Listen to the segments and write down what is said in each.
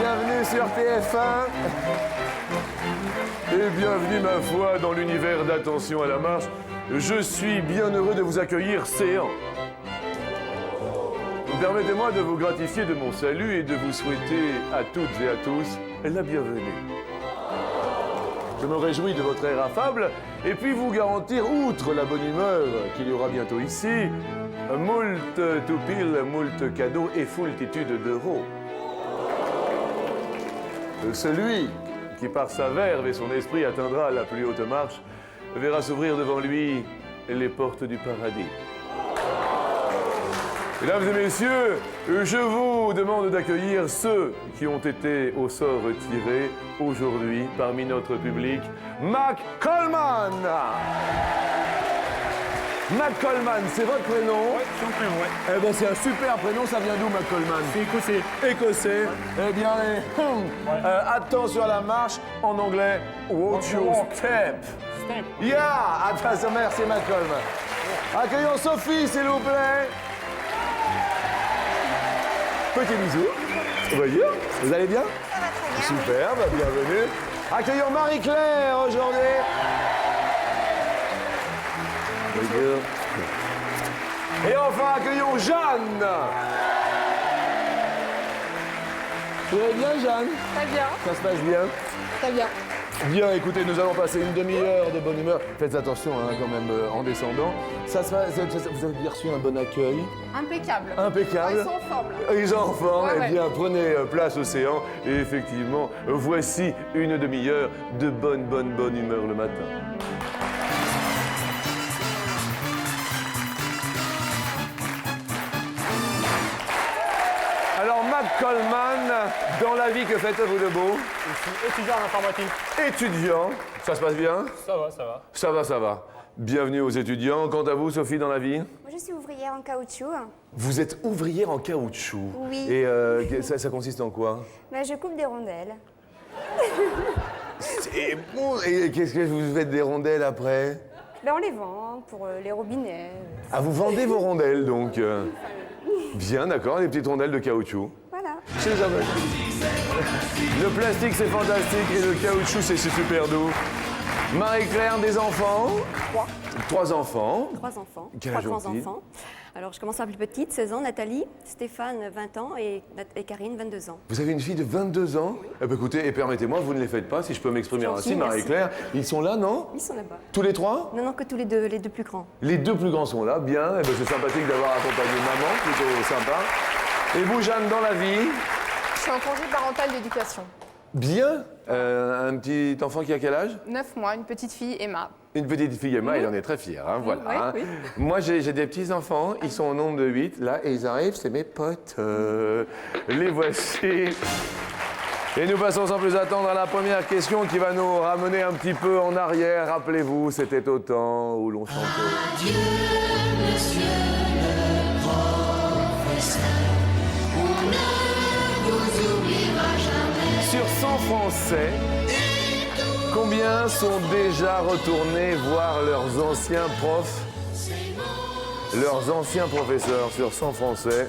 bienvenue sur TF1. Et bienvenue, ma foi, dans l'univers d'Attention à la marche. Je suis bien heureux de vous accueillir, séant. Permettez-moi de vous gratifier de mon salut et de vous souhaiter à toutes et à tous la bienvenue. Je me réjouis de votre air affable et puis vous garantir, outre la bonne humeur qu'il y aura bientôt ici, moult toupilles, moult cadeaux et foultitude d'euros. Celui qui, par sa verve et son esprit, atteindra la plus haute marche, verra s'ouvrir devant lui les portes du paradis. Mesdames et messieurs, je vous demande d'accueillir ceux qui ont été au sort tirés aujourd'hui parmi notre public. Mac Coleman! Mac Coleman, c'est votre prénom? Oui, c'est mon prénom, oui. Eh bien, c'est un super prénom, ça vient d'où, Mac Coleman? C'est écossais. Écossais. Ouais. Eh bien, attention à la marche, en anglais, watch your step. Step. Yeah! Attention, merci, Mac Coleman. Accueillons Sophie, s'il vous plaît. Petit bisou. Voyez, vous allez bien? Ça va très bien. Super, bah, bienvenue. Accueillons Marie-Claire aujourd'hui. Bonjour. Et enfin, accueillons Jeanne. Vous allez bien, Jeanne? Très bien, Ça se passe bien? très bien. Bien, écoutez, nous allons passer une demi-heure de bonne humeur. Faites attention, hein, quand même, en descendant. Vous avez bien reçu un bon accueil? Impeccable. Impeccable. Ils sont en forme, là. Ils sont en forme. Ouais, Eh ouais. bien, prenez place Océan. Et effectivement, voici une demi-heure de bonne humeur le matin. Alors, Mac Coleman, dans la vie, que faites-vous de beau? Je suis étudiant en informatique. Étudiant. Ça se passe bien? Ça va, ça va. Ça va, ça va. Bienvenue aux étudiants. Quant à vous, Sophie, dans la vie? Moi, je suis ouvrière en caoutchouc. Vous êtes ouvrière en caoutchouc. Oui. Et ça consiste en quoi? Ben, je coupe des rondelles. Et bon, et qu'est-ce que vous faites des rondelles après? Ben, on les vend pour les robinets. Ah, vous vendez vos rondelles, donc. Bien, d'accord, des petites rondelles de caoutchouc. Voilà. Chez les aveugles. Le plastique, c'est fantastique, et le caoutchouc, c'est super doux. Marie-Claire, des enfants? 3. 3 enfants. 3 enfants. Quel 3 âge grands ont-ils? enfants. Alors, je commence par la plus petite, 16 ans, Nathalie. Stéphane, 20 ans. Et Karine, 22 ans. Vous avez une fille de 22 ans? Eh ben, écoutez, et permettez-moi, vous ne les faites pas, si je peux m'exprimer Gentil, ainsi, merci. Marie-Claire. Ils sont là, non? Ils sont là-bas. Tous les 3? Non, non, que tous les deux plus grands. Les 2 plus grands sont là, bien. Eh ben, c'est sympathique d'avoir accompagné maman, plutôt sympa. Et vous, Jeanne, dans la vie? Je suis en congé parental d'éducation. Bien. Un petit enfant qui a quel âge? 9 mois, une petite fille, Emma. Une petite fille, Emma, elle en est très fière, hein, voilà. oui, hein. oui. Moi, j'ai des petits-enfants, ils sont au nombre de 8, là, et ils arrivent, c'est mes potes. Les voici. Et nous passons sans plus attendre à la première question qui va nous ramener un petit peu en arrière. Rappelez-vous, c'était au temps où l'on chantait. Adieu, monsieur le professeur, on ne vous oubliera jamais. Sur 100 Français, combien sont déjà retournés voir leurs anciens profs, leurs anciens professeurs sur 100 Français?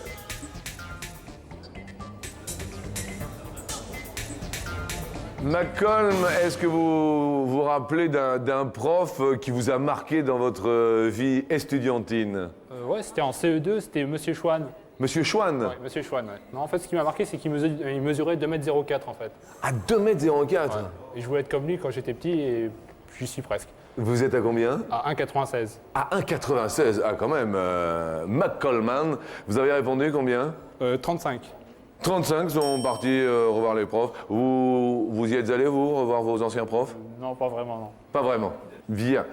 Malcolm, est-ce que vous vous rappelez d'un prof qui vous a marqué dans votre vie estudiantine? Ouais, c'était en CE2, c'était Monsieur Chouane. Monsieur Chouane? Ouais, Monsieur Chouane, ouais. Non, en fait, ce qui m'a marqué, c'est qu'il mesurait 2,04 m en fait. À 2,04 m. Ouais. Et je voulais être comme lui quand j'étais petit et j'y suis presque. Vous êtes à combien? À 1,96. À 1,96. Ah, quand même. Mac Coleman, vous avez répondu combien? 35. 35 sont partis revoir les profs. Vous y êtes allés, vous, revoir vos anciens profs? Non, pas vraiment, non. Pas vraiment. Bien.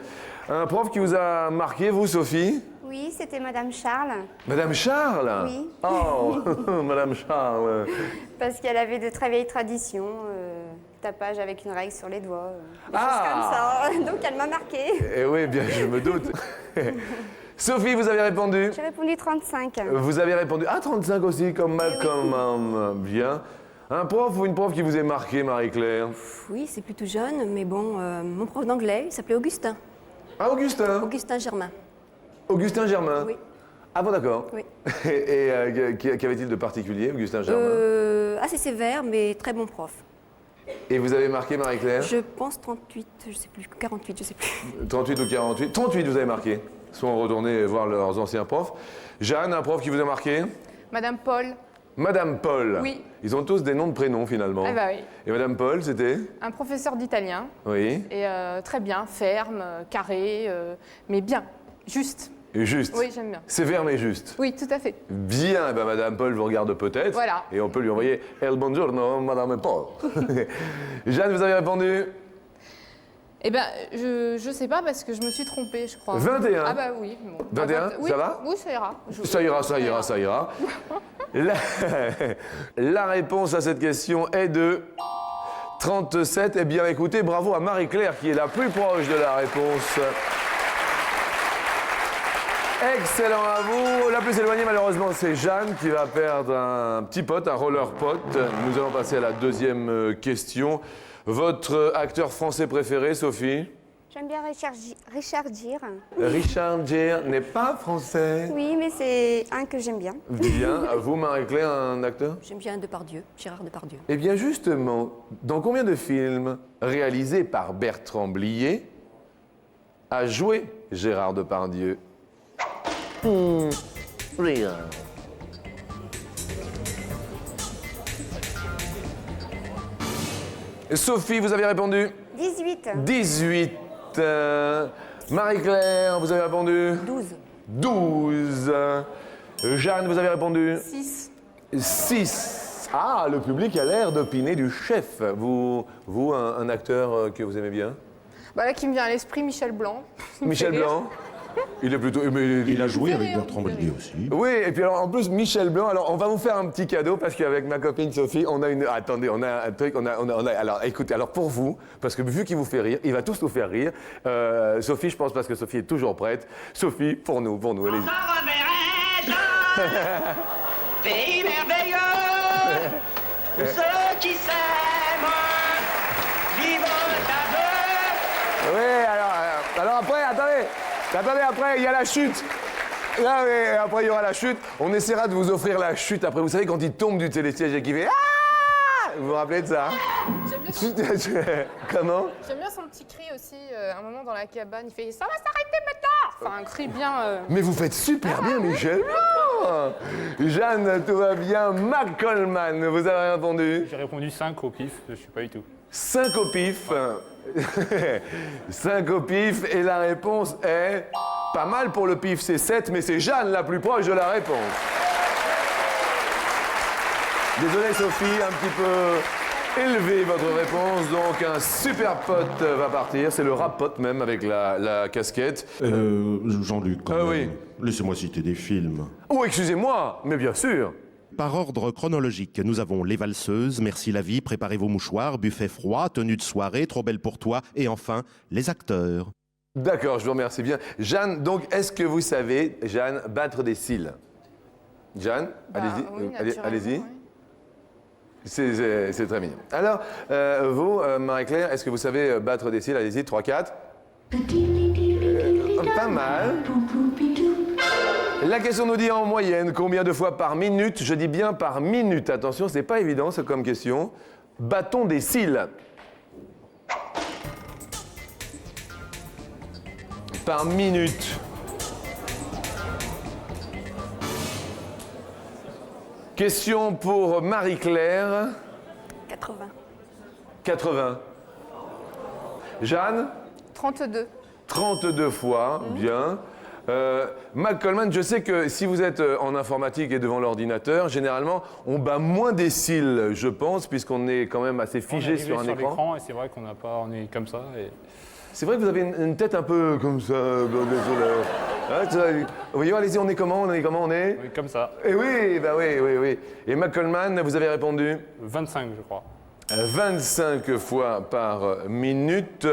Un prof qui vous a marqué, vous, Sophie? Oui, c'était Madame Charles, Madame Charles? Oui. Oh, Madame Charles. parce qu'elle avait de très vieilles traditions. Tapage avec une règle sur les doigts. Des Ah. choses comme ça. Donc, elle m'a marquée. Eh oui, bien, je me doute. Sophie, vous avez répondu? J'ai répondu 35. Vous avez répondu. Ah, 35 aussi, comme Malcolm. Bien. Un prof ou une prof qui vous est marqué, Marie-Claire? Oui, c'est plutôt jeune, mais bon, mon prof d'anglais, il s'appelait Augustin. Ah, Augustin. Augustin Germain. Augustin Germain. Oui. Ah bon, d'accord. Oui. Et qu'avait-il de particulier, Augustin Germain? Assez sévère, mais très bon prof. Et vous avez marqué, Marie-Claire? Je pense 38, je sais plus, 48, je sais plus. 38 ou 48? 38, vous avez marqué. Sont retournés voir leurs anciens profs. Jeanne, un prof qui vous a marqué? Madame Paul, Madame Paul. Oui. Ils ont tous des noms de prénoms, finalement. eh ben oui. Et Madame Paul, c'était? Un professeur d'italien. Oui. Et très bien, ferme, carré, mais bien, juste. Et juste. Oui, j'aime bien. Sévère mais juste. Oui, tout à fait. Bien, eh ben, Madame Paul vous regarde peut-être. Voilà. Et on peut lui envoyer El buongiorno, Madame Paul. Jeanne, vous avez répondu? Eh ben, je sais pas parce que je me suis trompée, je crois. 21. Ah bah oui. Bon. 21, oui, ça va? Oui, ça ira. Ça ira. La réponse à cette question est de 37. Eh bien, écoutez, bravo à Marie-Claire qui est la plus proche de la réponse. Excellent à vous. La plus éloignée, malheureusement, c'est Jeanne qui va perdre un petit pote, un roller pote. Nous allons passer à la deuxième question. Votre acteur français préféré, Sophie? J'aime bien Richard Gere. Richard Gere n'est pas français. Oui, mais c'est un que j'aime bien. Bien. Vous, Marie-Claire, un acteur? J'aime bien Depardieu, Gérard Depardieu. Eh bien, justement, dans combien de films réalisés par Bertrand Blier a joué Gérard Depardieu? Rien. Sophie, vous avez répondu 18. 18. Marie-Claire, vous avez répondu 12. 12. Jeanne, vous avez répondu 6. 6. Ah, le public a l'air d'opiner du chef. Vous un acteur que vous aimez bien? Bah là, qui me vient à l'esprit, Michel Blanc. Michel Blanc? Il est plutôt... Il a joué avec rire, Bertrand Blier aussi. Oui, et puis alors en plus Michel Blanc, alors on va vous faire un petit cadeau parce qu'avec ma copine Sophie, on a une... Attendez, on a un truc, alors écoutez, alors pour vous, parce que vu qu'il vous fait rire, il va tous nous faire rire. Sophie, je pense parce que Sophie est toujours prête. Sophie, pour nous, allez-y. Pays merveilleux, où ceux qui s'aiment vivent à deux. Oui, alors après, attendez, après, il y a la chute. Là, mais après, il y aura la chute. On essaiera de vous offrir la chute. Après, vous savez, quand il tombe du télésiège et qu'il fait ah, vous vous rappelez de ça? J'aime bien, Comment? j'aime bien son petit cri aussi, un moment dans la cabane, il fait « Ça va s'arrêter maintenant !» Enfin, un cri bien... Mais vous faites super bien, Michel Blanc. Jeanne, tout va bien. Mac Coleman, vous avez répondu? J'ai répondu 5 au pif, je sais pas du tout. 5 au pif. 5 au pif. Et la réponse est... Pas mal pour le pif, c'est 7, mais c'est Jeanne la plus proche de la réponse. Désolé Sophie, un petit peu élevé votre réponse. Donc un super pote va partir. C'est le rap pote même avec la casquette. Jean-Luc, quand même. Oui. Laissez-moi citer des films. Oh, excusez-moi, mais bien sûr. Par ordre chronologique, nous avons Les Valseuses, Merci la vie, Préparez vos mouchoirs, Buffet froid, Tenue de soirée, Trop belle pour toi, et enfin, Les acteurs. D'accord, je vous remercie bien. Jeanne, donc, est-ce que vous savez, Jeanne, battre des cils? Jeanne, allez-y. oui, Allez-y. naturellement, C'est très mignon. Alors, vous, Marie-Claire, est-ce que vous savez battre des cils? Allez-y, 3, 4. Pas mal. La question nous dit en moyenne combien de fois par minute, je dis bien par minute, attention, c'est pas évident c'est comme question, battons des cils. Par minute. Question pour Marie-Claire. 80. 80. Jeanne? 32. 32 fois, bien. Mac Coleman, je sais que si vous êtes en informatique et devant l'ordinateur, généralement, on bat moins des cils, je pense, puisqu'on est quand même assez figé sur un écran. l'écran et c'est vrai qu'on n'a pas, on est comme ça. Et... C'est vrai que vous avez une tête un peu comme ça. Voyons, allez-y, on est comment? On est Oui, comme ça. Eh oui, bah oui. Et Mac Coleman, vous avez répondu? 25, je crois. 25 fois par minute.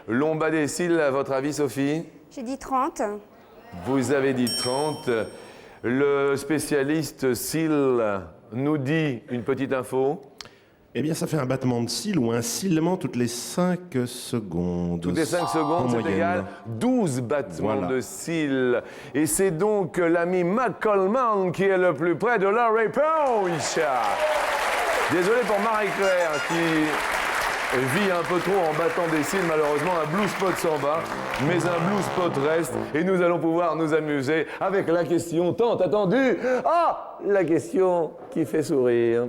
L'on bat des cils, à votre avis, Sophie? J'ai dit 30. Vous avez dit 30. Le spécialiste cils nous dit une petite info. Eh bien, ça fait un battement de cils ou un silement toutes les 5 secondes. Toutes les 5 en secondes, c'est moyenne. égal 12 battements Voilà. de cils. Et c'est donc l'ami McCollman qui est le plus près de la réponse. Désolé pour Marie-Claire qui vit un peu trop en battant des cils. Malheureusement, un blue spot s'en va, mais un blue spot reste. Et nous allons pouvoir nous amuser avec la question tant attendue. Ah, la question qui fait sourire.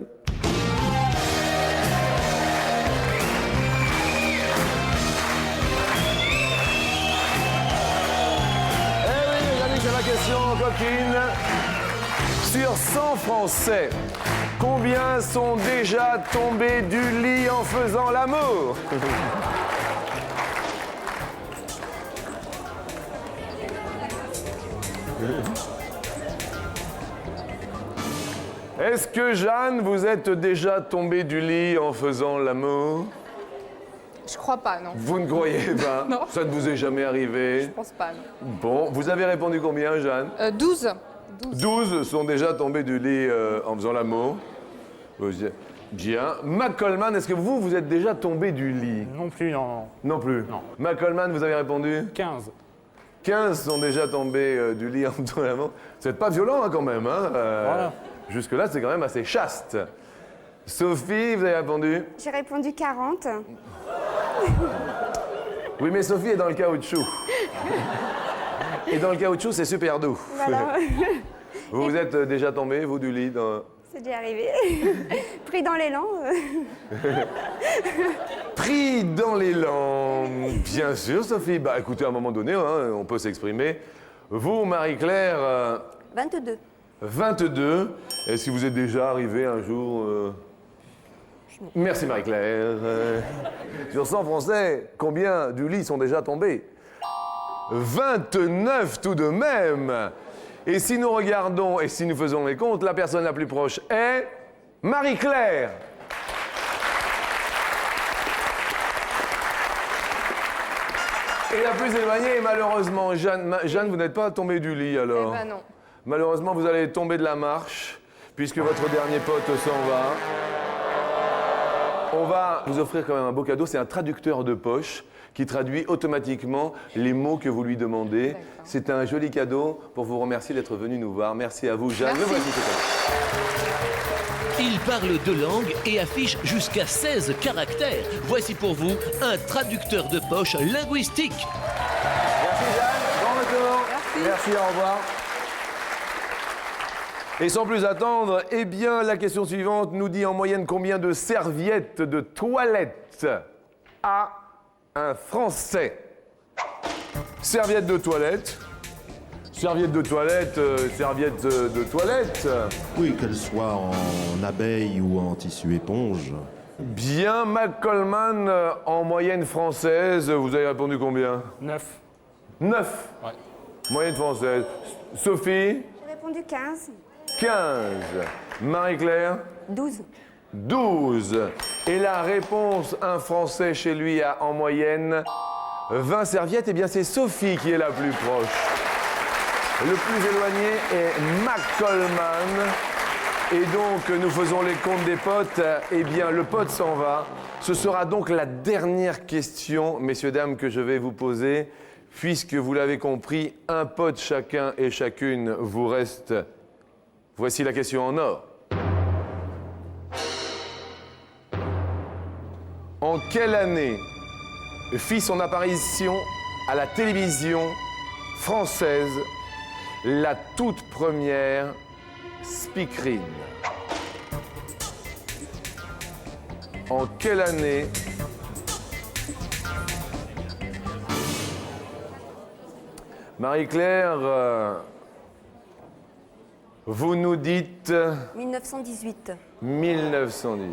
C'est la question coquine. Sur 100 Français, combien sont déjà tombés du lit en faisant l'amour? Est-ce que Jeanne, vous êtes déjà tombée du lit en faisant l'amour? Je crois pas, non. Vous ne croyez pas? Non. Ça ne vous est jamais arrivé? Je pense pas, non. Bon, vous avez répondu combien, Jeanne? 12. 12 sont déjà tombés du lit en faisant l'amour. Bien. McCollman, est-ce que vous êtes déjà tombé du lit? Non plus, non. Non plus. Non. McCollman, vous avez répondu? 15. 15 sont déjà tombés du lit en faisant l'amour. Vous n'êtes pas violent hein, quand même. Hein Voilà. Jusque-là, c'est quand même assez chaste. Sophie, vous avez répondu? J'ai répondu 40. Oui, mais Sophie est dans le caoutchouc. Et dans le caoutchouc, c'est super doux. Voilà, Vous êtes déjà tombé, vous, du lit dans... c'est déjà arrivé. Pris dans l'élan. Pris dans l'élan. Bien sûr, Sophie. Bah, écoutez, à un moment donné, hein, on peut s'exprimer. Vous, Marie-Claire, 22. 22. Est-ce que vous êtes déjà arrivé un jour Merci, Marie-Claire. Sur 100 Français, combien du lit sont déjà tombés? 29 tout de même. Et si nous regardons et si nous faisons les comptes, la personne la plus proche est Marie-Claire. Et la plus éloignée est malheureusement Jeanne. Jeanne, vous n'êtes pas tombée du lit alors? Eh ben non. Malheureusement, vous allez tomber de la marche, puisque votre dernier pote s'en va. On va vous offrir quand même un beau cadeau, c'est un traducteur de poche qui traduit automatiquement les mots que vous lui demandez. C'est un joli cadeau pour vous remercier d'être venu nous voir. Merci à vous, Jeanne. Merci. Le voici, c'est Il parle 2 langues et affiche jusqu'à 16 caractères. Voici pour vous un traducteur de poche linguistique. Merci Jeanne, bon retour. Merci, au revoir. Et sans plus attendre, eh bien, la question suivante nous dit en moyenne combien de serviettes de toilette a un Français? Serviette de toilette. Serviette de toilette, serviette de toilette. Oui, qu'elle soit en abeille ou en tissu éponge. Bien, McCollman, en moyenne française, vous avez répondu combien? 9. 9. Ouais. Moyenne française. Sophie? J'ai répondu 15. 15. Marie-Claire? 12. 12. Et la réponse, un Français chez lui a en moyenne 20 serviettes. Eh bien, c'est Sophie qui est la plus proche. Le plus éloigné est McCollman. Et donc, nous faisons les comptes des potes. Eh bien, le pote s'en va. Ce sera donc la dernière question, messieurs, dames, que je vais vous poser. Puisque vous l'avez compris, un pote chacun et chacune vous reste. Voici la question en or. En quelle année fit son apparition à la télévision française la toute première speakerine? En quelle année Marie-Claire, vous nous dites 1918. 1918.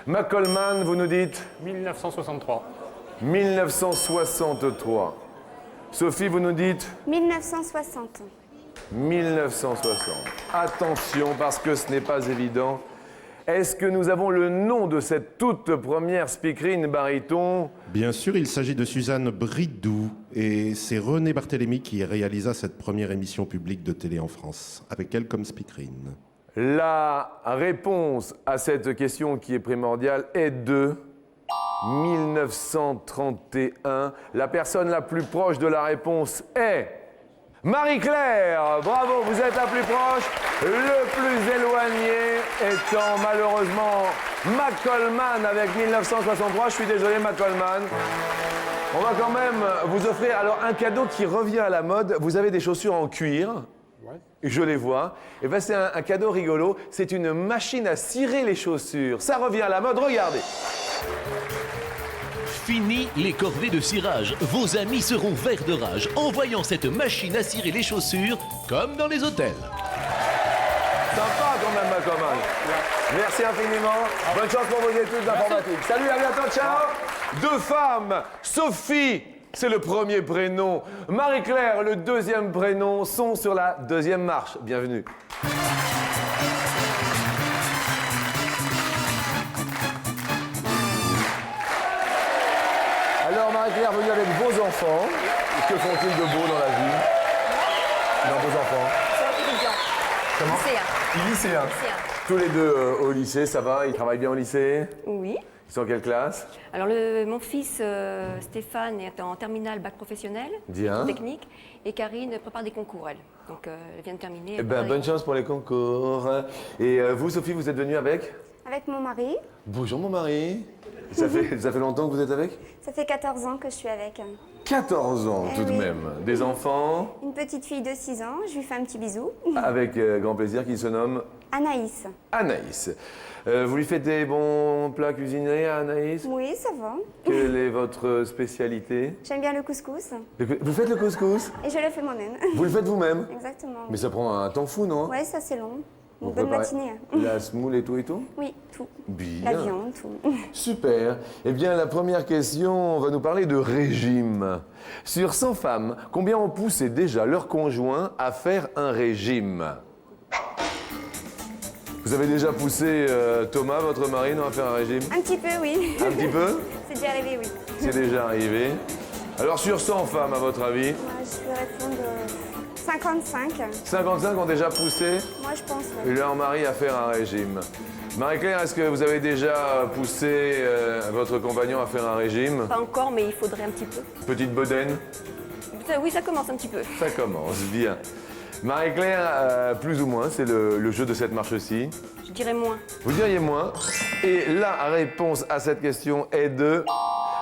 McCollman, vous nous dites 1963. 1963. Sophie, vous nous dites 1960. 1960. Attention, parce que ce n'est pas évident. Est-ce que nous avons le nom de cette toute première speakerine baryton? Bien sûr, il s'agit de Suzanne Bridou et c'est René Barthélemy qui réalisa cette première émission publique de télé en France, avec elle comme speakerine. La réponse à cette question qui est primordiale est de 1931. La personne la plus proche de la réponse est Marie-Claire. Bravo, vous êtes la plus proche. Le plus éloigné étant malheureusement McCollman avec 1963. Je suis désolé, McCollman. On va quand même vous offrir alors un cadeau qui revient à la mode. Vous avez des chaussures en cuir. Ouais. Je les vois. Et ben c'est un cadeau rigolo. C'est une machine à cirer les chaussures. Ça revient à la mode. Regardez. Fini les corvées de cirage. Vos amis seront verts de rage en voyant cette machine à cirer les chaussures comme dans les hôtels. Sympa quand même, McCollman. Merci infiniment. Bonne chance pour vos études d'informatique. Salut, à bientôt, ciao. Deux femmes. Sophie, c'est le premier prénom. Marie-Claire, le deuxième prénom, sont sur la deuxième marche. Bienvenue. Alors, Marie-Claire, venue avec vos enfants. Que font-ils de beau dans la vie? Dans vos enfants? Comment? Lycéen. Lycéen. Tous les deux au lycée, ça va? Ils travaillent bien au lycée? Oui. Ils sont en quelle classe? Alors, mon fils Stéphane est en terminale bac professionnel, Bien. technique, et Karine prépare des concours, elle. Donc, elle vient de terminer. Eh ben, bonne chance pour les concours. Et vous, Sophie, vous êtes venue avec? Avec mon mari, Bonjour, mon mari. Ça fait longtemps que vous êtes avec? ça fait 14 ans que je suis avec. 14 ans, Eh tout de oui. même. Des enfants? Une petite fille de 6 ans, je lui fais un petit bisou. Avec grand plaisir, qui se nomme Anaïs. Anaïs. Vous lui faites des bons plats cuisinés à Anaïs? Oui, ça va. Quelle est votre spécialité? J'aime bien le couscous Vous faites le couscous? et je le fais moi-même. Vous le faites vous-même? Exactement. Mais ça prend un temps fou, non? Ouais, ça c'est long. Une Vous bonne préparez matinée. La semoule et tout et tout? Oui, tout. Bien. La viande, tout. Super. Eh bien, la première question, on va nous parler de régime. Sur 100 femmes, combien ont poussé déjà leur conjoint à faire un régime? Vous avez déjà poussé Thomas, votre mari, non, à faire un régime? Un petit peu, oui. Un petit peu? C'est déjà arrivé, oui. C'est déjà arrivé. Alors, sur 100 femmes, à votre avis, Moi, je peux répondre 55. 55 ont déjà poussé Moi, je pense, oui. leur mari à faire un régime. Marie-Claire, est-ce que vous avez déjà poussé votre compagnon à faire un régime? Pas encore, mais il faudrait un petit peu. Petite bedaine? Oui, ça commence un petit peu. Ça commence bien. Marie-Claire, plus ou moins, c'est le jeu de cette marche-ci. Je dirais moins. Vous diriez moins. Et la réponse à cette question est de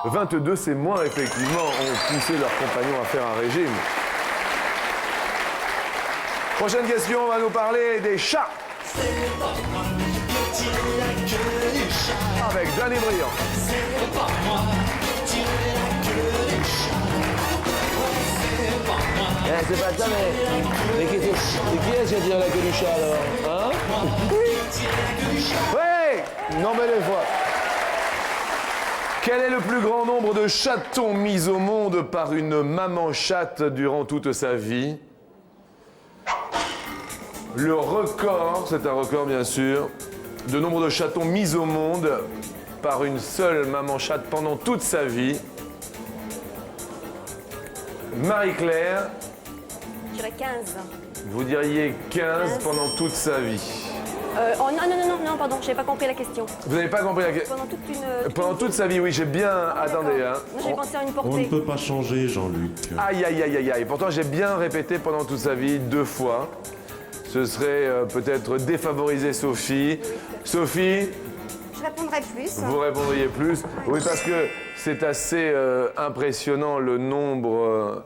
22, c'est moins, effectivement, ont poussé leur compagnon à faire un régime. Prochaine question, on va nous parler des chats. Avec Danny Briand. C'est pas ça, mais qui est-ce qui tire la queue du chat alors? Hein? Oui! Non, mais des fois. Quel est le plus grand nombre de chatons mis au monde par une maman chatte durant toute sa vie? Le record, c'est un record bien sûr, de nombre de chatons mis au monde par une seule maman chatte pendant toute sa vie. Marie-Claire, Je dirais 15. vous diriez 15 pendant toute sa vie. Oh non, pardon, j'ai pas compris la question. Vous n'avez pas compris la question? Pendant toute une. Pendant toute sa vie, oui, j'ai bien... Attendez, hein. Moi, j'ai pensé à une On ne portée. peut pas changer, Jean-Luc. Aïe, aïe, aïe, aïe, aïe. Pourtant, j'ai bien répété pendant toute sa vie 2 fois. Ce serait peut-être défavoriser Sophie. Sophie, Je répondrai plus. vous répondriez plus? Oui, parce que c'est assez impressionnant le nombre.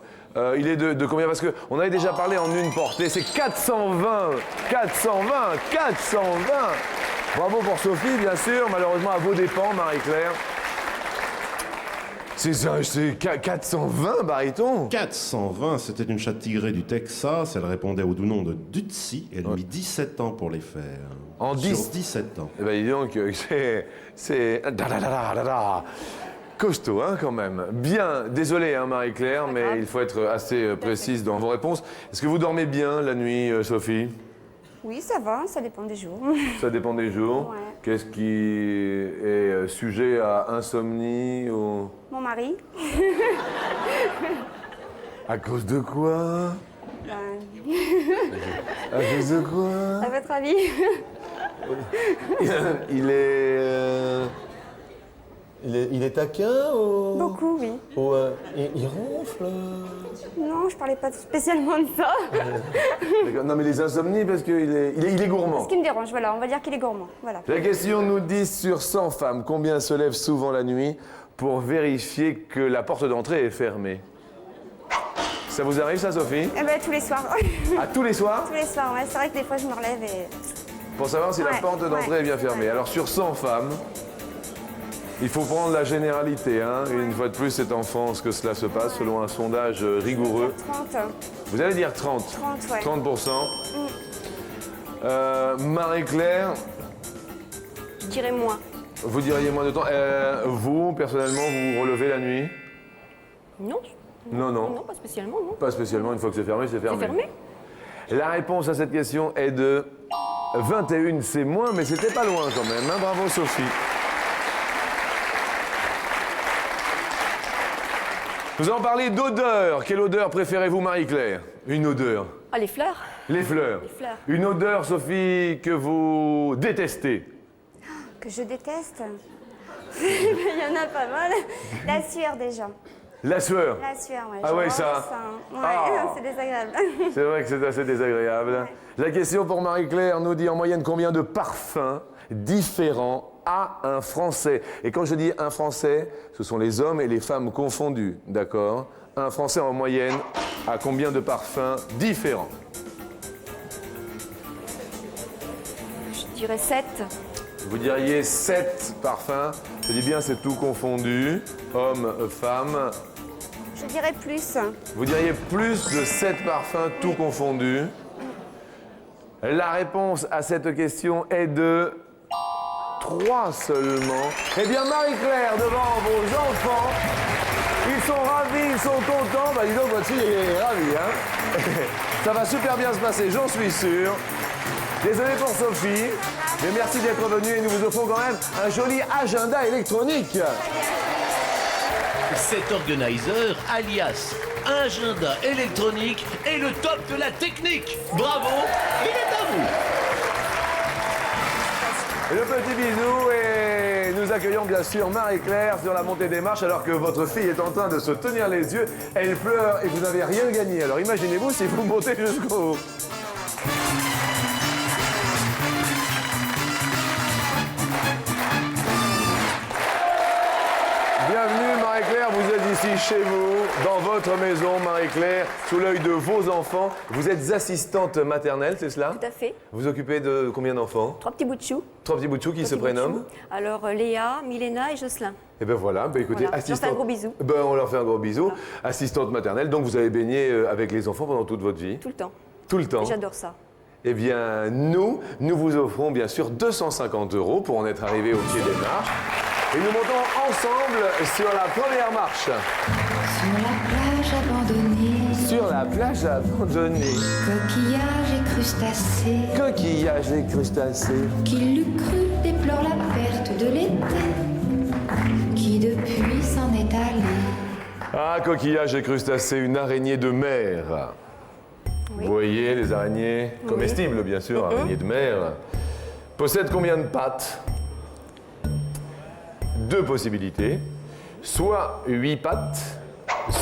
Il est de combien? Parce qu'on avait déjà parlé en une portée. C'est 420. 420. 420. Bravo pour Sophie, bien sûr. Malheureusement, à vos dépens, Marie-Claire. C'est 420 barytons. 420, c'était une chatte tigrée du Texas. Elle répondait au doux nom de Dutsi. Elle a mis 17 ans pour les faire. En Sur 10 17 ans. Eh ben dis donc, c'est costaud, hein, quand même. Bien, désolé, hein, Marie-Claire, mais il faut être assez précise dans vos réponses. Est-ce que vous dormez bien la nuit, Sophie? Oui, ça va, ça dépend des jours. Ça dépend des jours. Ouais. Qu'est-ce qui est sujet à insomnie ou... Mon mari, À cause de quoi? À cause de quoi? À votre avis? Il est taquin ou... Beaucoup, oui. ou il ronfle? Non, je parlais pas spécialement de ça. D'accord. Non mais les insomnies parce qu'il est gourmand. Ce qui me dérange, voilà, on va dire qu'il est gourmand. Voilà. La question nous dit sur 100 femmes, combien se lèvent souvent la nuit pour vérifier que la porte d'entrée est fermée? Ça vous arrive ça, Sophie? Eh ben, tous les soirs. À tous les soirs? Tous les soirs, ouais. C'est vrai que des fois, je me relève et... Pour savoir si la Ouais, porte d'entrée ouais, est bien fermée. ouais. Alors sur 100 femmes, il faut prendre la généralité. Hein. Et une fois de plus, c'est en France que cela se passe, selon un sondage rigoureux. 30. Vous allez dire 30? 30, ouais. 30%. Marie-Claire, Je dirais moins. vous diriez moins de temps. Vous, personnellement, vous relevez la nuit? Non. Non, non. Non, pas spécialement, non. Pas spécialement, une fois que c'est fermé, c'est fermé. C'est fermé. La réponse à cette question est de 21, c'est moins, mais c'était pas loin quand même. Hein. Bravo Sophie. Nous allons parler d'odeur. Quelle odeur préférez-vous, Marie-Claire? Une odeur. Ah, les fleurs. Les fleurs. Les fleurs. Une odeur, Sophie, que vous détestez. Que je déteste. Il y en a pas mal. La sueur, déjà. La sueur. La sueur, ouais. Ah ouais, J'adore ça. Ouais, Ah. c'est désagréable. C'est vrai que c'est assez désagréable. La question pour Marie-Claire nous dit en moyenne combien de parfums différents a un Français. Et quand je dis un Français, ce sont les hommes et les femmes confondus, d'accord? Un Français en moyenne a combien de parfums différents? Je dirais 7. Vous diriez 7 parfums. Je dis bien c'est tout confondu, hommes, femmes. Je dirais plus. Vous diriez plus de 7 parfums tout confondus. La réponse à cette question est de 3 seulement. Eh bien, Marie-Claire, devant vos enfants, ils sont ravis, ils sont contents. Bah, dis donc, votre fille est ravie, hein. Ça va super bien se passer, j'en suis sûr. Désolé pour Sophie, mais merci d'être venue et nous vous offrons quand même un joli agenda électronique. Cet organizer, alias agenda électronique, est le top de la technique. Bravo, il est à vous. Le petit bisou et nous accueillons bien sûr Marie-Claire sur la montée des marches alors que votre fille est en train de se tenir les yeux. Elle pleure et vous n'avez rien gagné. Alors imaginez-vous si vous montez jusqu'au haut. Bienvenue Marie-Claire, vous êtes ici chez vous, dans votre maison Marie-Claire, sous l'œil de vos enfants. Vous êtes assistante maternelle, c'est cela? Tout à fait. Vous occupez de combien d'enfants? 3 petits bouts de choux. 3 petits bouts de choux qui se prénomment? Alors, Léa, Milena et Jocelyn. Et ben voilà, ben écoutez, Voilà, je leur fais un gros bisou. Ben on leur fait un gros bisou. Assistante maternelle, donc vous avez baigné avec les enfants pendant toute votre vie? Tout le temps. Tout le temps. Et j'adore ça. Eh bien, nous vous offrons bien sûr 250 € pour en être arrivé au pied des marches. Et nous montons ensemble sur la première marche. Sur la plage abandonnée, Sur la plage abandonnée, coquillages et crustacés, coquillages et crustacés. qui l'eût cru déplore la perte de l'été, qui depuis s'en est allé. Ah, coquillages et crustacés, une araignée de mer. Vous voyez, les araignées comestibles, bien sûr, araignées de mer, possèdent combien de pattes? 2 possibilités, soit 8 pattes,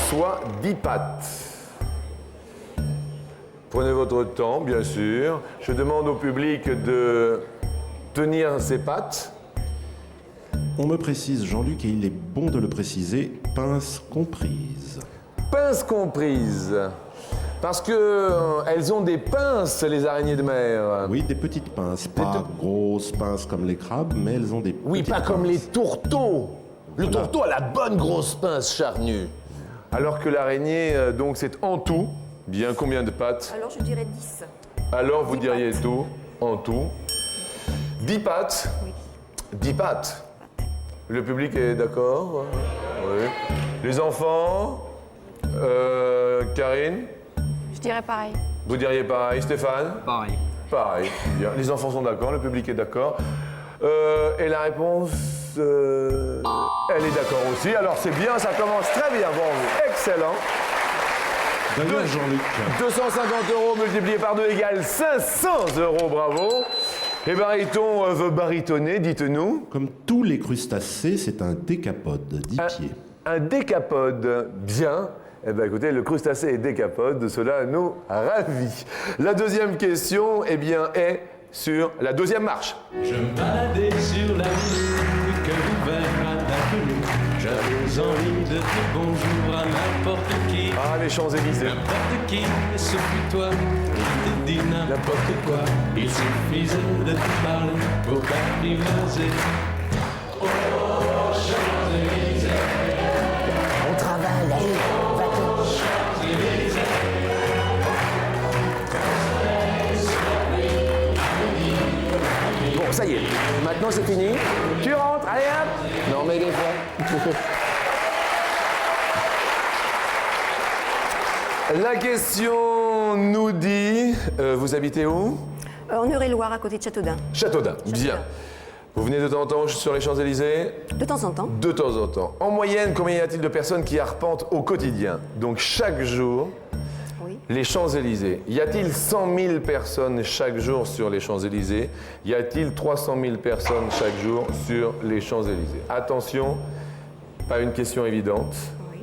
soit 10 pattes. Prenez votre temps, bien sûr. Je demande au public de tenir ses pattes. On me précise, Jean-Luc, et il est bon de le préciser, pince comprise. Pinces comprises. Parce que elles ont des pinces, les araignées de mer. Oui, des petites pinces, pas grosses pinces comme les crabes, mais elles ont des Oui, petites pas comme les pinces. tourteaux. Le Voilà. tourteau a la bonne grosse pince charnue. Alors que l'araignée, donc, c'est en tout. Bien combien de pattes? Alors, je dirais 10. Alors vous 10 diriez pattes. tout, en tout. 10 pattes. Oui. 10 pattes. Le public est d'accord? Oui. Les enfants? Karine? Je dirais pareil. Vous diriez pareil? Stéphane? Pareil. Pareil. Bien. Les enfants sont d'accord, le public est d'accord. Et la réponse, elle est d'accord aussi. Alors c'est bien, ça commence très bien pour vous. Excellent. D'ailleurs, Jean-Luc. 250 € multiplié par 2 égale 500 €, bravo. Et baryton veut barytonner, dites-nous. Comme tous les crustacés, c'est un décapode, 10 pieds. Un décapode, bien. Eh bien écoutez, le crustacé est décapode, cela nous ravit. La deuxième question, eh bien, est sur la deuxième marche. Je me baladais sur la rue, que l'hiver a appelé. J'avais envie de dire bonjour à n'importe qui. Ah, les Champs-Élysées. N'importe qui, sauf toi, il te dit n'importe quoi. Il suffisait de te parler pour t'apprivoiser. Oh, Champs-Élysées. On travaille, allez, va-t'en. Champs-Élysées. Bon, ça y est, maintenant c'est fini. Tu rentres, allez hop. Non mais les bons. La question nous dit, vous habitez où? En Eure-et-Loire, à côté de Châteaudun. Châteaudun, bien. Vous venez de temps en temps sur les Champs-Élysées? De temps en temps. De temps en temps. En moyenne, combien y a-t-il de personnes qui arpentent au quotidien? Donc chaque jour, Oui. les Champs-Élysées. Y a-t-il 100 000 personnes chaque jour sur les Champs-Élysées? Y a-t-il 300 000 personnes chaque jour sur les Champs-Élysées? Attention, pas une question évidente. Oui.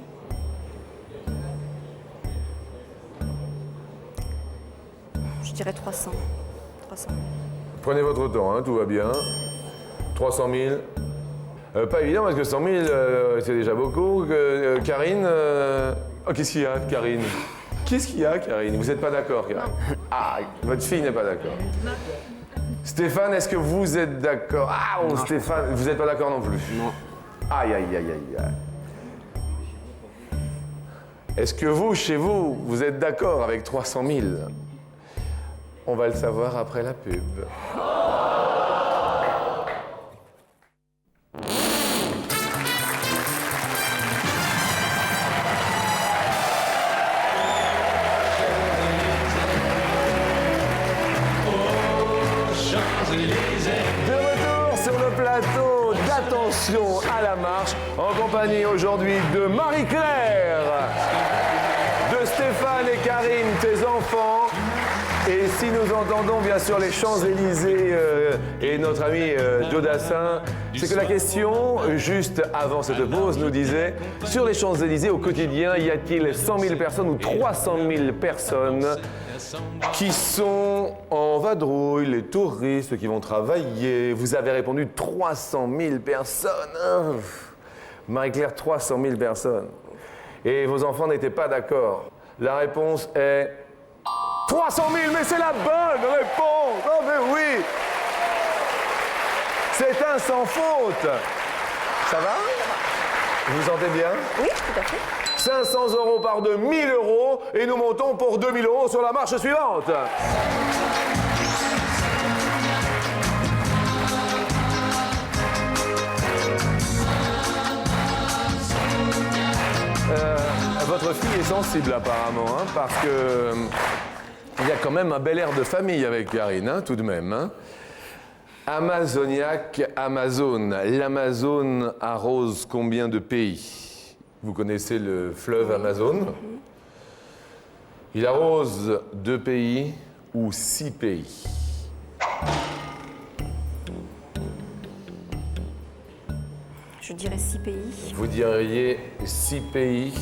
Je dirais 300. 300. Prenez votre temps, hein, tout va bien. 300 000. Pas évident parce que 100 000, c'est déjà beaucoup. Karine, oh, qu'est-ce qu'il y a, Karine? Qu'est-ce qu'il y a, Karine? Vous n'êtes pas d'accord, Karine? Ah, votre fille n'est pas d'accord. Stéphane, est-ce que vous êtes d'accord? Ah, oh, Stéphane, vous n'êtes pas d'accord non plus? Non. Aïe, aïe, aïe, aïe, aïe. Est-ce que vous, chez vous, vous êtes d'accord avec 300 000? On va le savoir après la pub. De retour sur le plateau d'Attention à la marche, en compagnie aujourd'hui de Marie-Claire, de Stéphane et Karine, tes enfants. Et si nous entendons bien sûr les Champs-Élysées et notre ami Joe Dassin, c'est que la question, juste avant cette pause, nous disait sur les Champs-Élysées au quotidien, y a-t-il 100 000 personnes ou 300 000 personnes qui sont en vadrouille, les touristes qui vont travailler? Vous avez répondu 300 000 personnes. Marie-Claire, 300 000 personnes. Et vos enfants n'étaient pas d'accord. La réponse est 300 000, mais c'est la bonne réponse. Oh mais oui. C'est un sans faute. Ça va? Vous vous sentez bien? Oui, tout à fait. 500 € par 2, 1 000 € et nous montons pour 2 000 € sur la marche suivante. Votre fille est sensible apparemment, hein, parce que il y a quand même un bel air de famille avec Karine, hein, tout de même. Hein. Amazoniaque, Amazon. L'Amazone arrose combien de pays? Vous connaissez le fleuve Amazon? Il arrose 2 pays ou 6 pays? Je dirais 6 pays. Vous diriez 6 pays.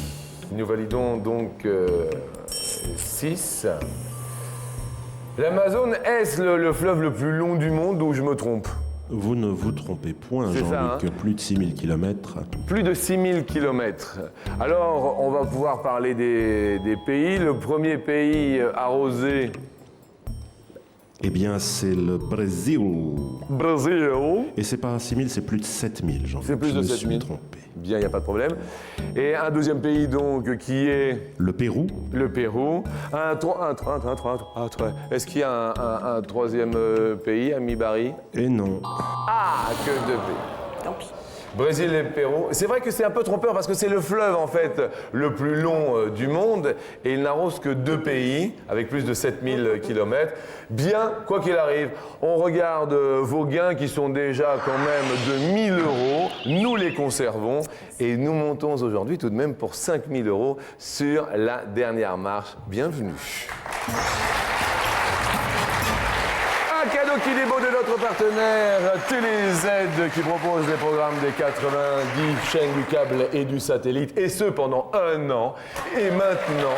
Nous validons donc 6. L'Amazone, est-ce le fleuve le plus long du monde ou je me trompe? Vous ne vous trompez point, C'est Jean-Luc, ça, hein. plus de 6000 km. Plus de 6000 km. Alors, on va pouvoir parler des pays. Le premier pays arrosé. Eh bien, c'est le Brésil. Brésil. Et c'est pas 6000, c'est plus de 7000, Jean-Luc. C'est plus de 7000. Je me suis trompé. Bien, il n'y a pas de problème. Et un deuxième pays, donc, qui est... Le Pérou. Le Pérou. Est-ce qu'il y a un troisième pays, ami Barry? Et non. Ah, que de pays. Tant pis. Brésil et Pérou. C'est vrai que c'est un peu trompeur parce que c'est le fleuve en fait le plus long du monde et il n'arrose que 2 pays avec plus de 7000 km. Bien, quoi qu'il arrive, on regarde vos gains qui sont déjà quand même de 1000 €. Nous les conservons et nous montons aujourd'hui tout de même pour 5000 € sur la dernière marche. Bienvenue. Un cadeau qui débaut de notre partenaire TéléZ qui propose les programmes des 90 chaînes du câble et du satellite et ce pendant 1 an. Et maintenant,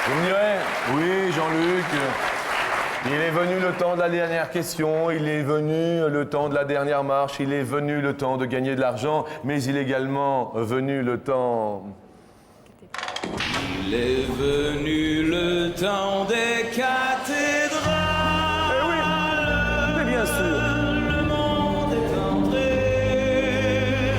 vous me direz, oui Jean-Luc, il est venu le temps de la dernière question, il est venu le temps de la dernière marche, il est venu le temps de gagner de l'argent, mais il est également venu le temps... Il est venu le temps des cathédrales. Eh oui, mais bien sûr. Le monde est entré.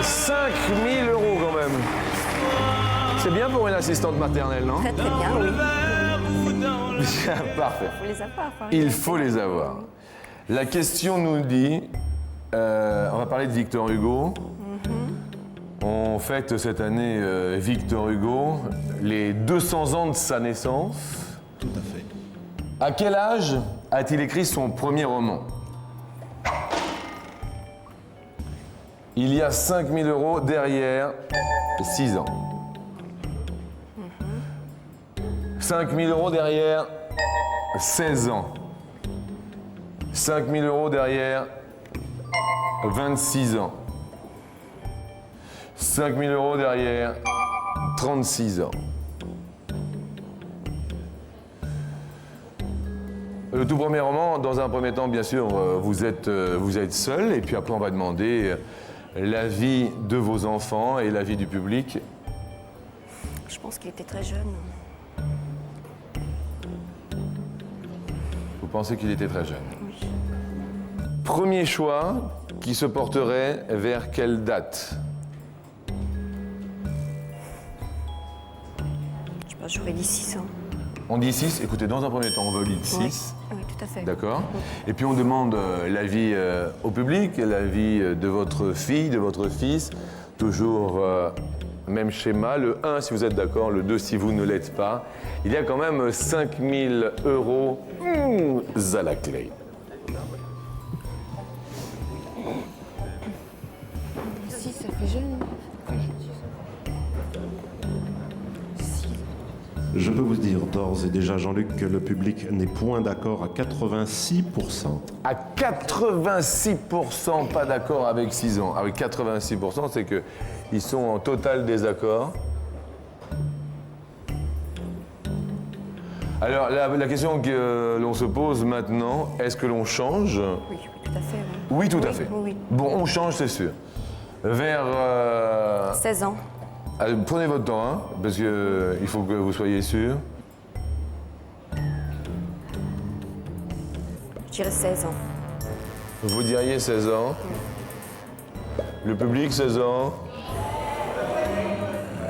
« 5000 € quand même. C'est bien pour une assistante maternelle, non? Très très bien, oui. Bien, parfait. Il faut les avoir. Il faut les avoir. La question nous dit, on va parler de Victor Hugo. On fête cette année Victor Hugo, les 200 ans de sa naissance. Tout à fait. À quel âge a-t-il écrit son premier roman? Il y a 5000 € derrière 6 ans. 5000 € derrière 16 ans. 5000 € derrière 26 ans. 5000 € derrière 36 ans. Le tout premier roman, dans un premier temps, bien sûr, vous êtes seul, et puis après, on va demander l'avis de vos enfants et l'avis du public. Je pense qu'il était très jeune. Vous pensez qu'il était très jeune? Oui. Premier choix qui se porterait vers quelle date? Je pense que j'aurais dit 6 ans. On dit 6. Écoutez, dans un premier temps, on valide 6. Oui, tout à fait. D'accord. Et puis on demande l'avis au public, l'avis de votre fille, de votre fils. Toujours même schéma. Le 1 si vous êtes d'accord, le 2 si vous ne l'êtes pas. Il y a quand même 5000 € à la clé. Si, ça fait jeune. Je peux vous dire d'ores et déjà, Jean-Luc, que le public n'est point d'accord à 86%. À 86% pas d'accord avec 6 ans. Avec 86%, c'est qu'ils sont en total désaccord. Alors, la question que l'on se pose maintenant, est-ce que l'on change? Oui, tout à fait. Oui, tout à fait. Oui. Bon, on change, c'est sûr. Vers... 16 ans. Prenez votre temps, hein, parce qu'il faut que vous soyez sûr. Je dirais 16 ans. Vous diriez 16 ans. Le public, 16 ans.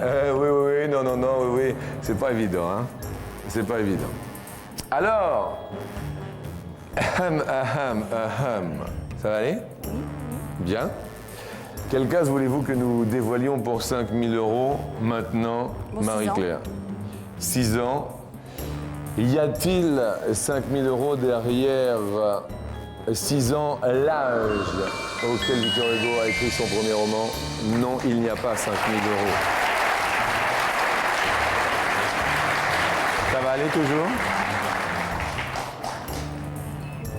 Oui, non, oui. C'est pas évident, hein. C'est pas évident. Alors, ça va aller? Bien. Quelle case voulez-vous que nous dévoilions pour 5000 € maintenant, Bon, Marie-Claire? 6 ans. Y a-t-il 5000 € derrière 6 ans, l'âge auquel Victor Hugo a écrit son premier roman? Non, il n'y a pas 5000 €. Ça va aller toujours?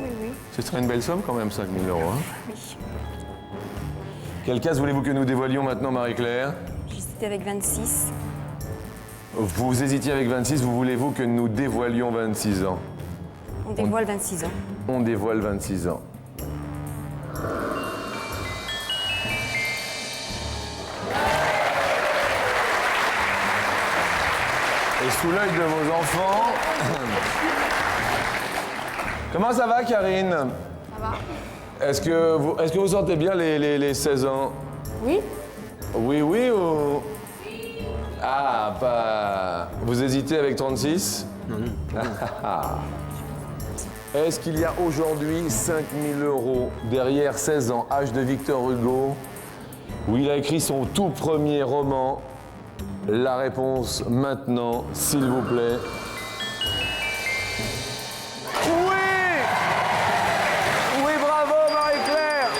Oui. Ce serait une belle somme quand même, 5000 €. Hein? Oui. Quelle case voulez-vous que nous dévoilions maintenant, Marie-Claire? J'hésitais avec 26. Vous hésitiez avec 26, voulez-vous que nous dévoilions 26 ans? On dévoile 26 ans. On dévoile 26 ans. Et sous l'œil de vos enfants... Comment ça va, Karine? Ça va? Est-ce que vous sentez bien les 16 ans? Oui. Oui ou... Ah, pas... Vous hésitez avec 36 ? Non. Est-ce qu'il y a aujourd'hui 5 000 € derrière 16 ans, âge de Victor Hugo, où il a écrit son tout premier roman? La réponse maintenant, s'il vous plaît. Oui! Oui, bravo Marie-Claire!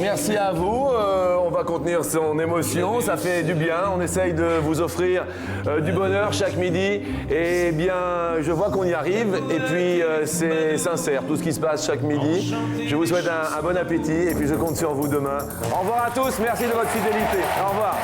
Merci à vous. On va contenir son émotion, ça fait du bien. On essaye de vous offrir du bonheur chaque midi. Et bien, je vois qu'on y arrive. Et puis, c'est sincère, tout ce qui se passe chaque midi. Je vous souhaite un bon appétit et puis je compte sur vous demain. Au revoir à tous, merci de votre fidélité. Au revoir.